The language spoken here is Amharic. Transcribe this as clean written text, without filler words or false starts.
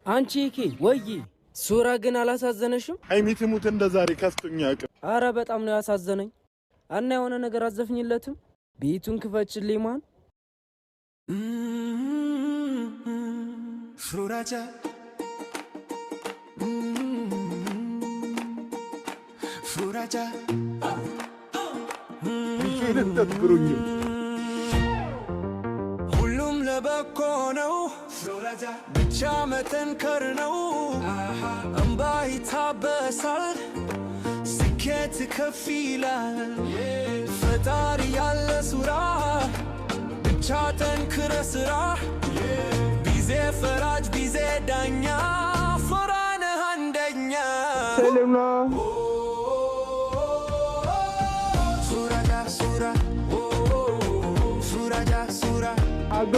አንቺ ይኬ ወይ ሱራ ግን አላሳዘነሽም? አይሚትሙት እንደዛሬ ከፍቶኛ አቀ አረ በጣም ነው ያሳዘነኝ። እና የሆነ ነገር አዘፍኝለትም ቤቱን ክፈችልኝ ማን ሱራጃ ሱራጃ ይሄንተብሩኝ ሁሉም ለበጎ ነው ሱራጃ ብቻ መጠንከር ነው እንባ ይታበሳል ስኬት ከፍ ይላል ፈጣሪ ያለ ሱራ ብቻ ጠንክረ ስራ ቢዜ ፈራጅ ቢዜ ዳኛ ሱራነህ አንደኛ ሰላምና ሱራጃ ሱራ ሱራጃ ሱራ አጎ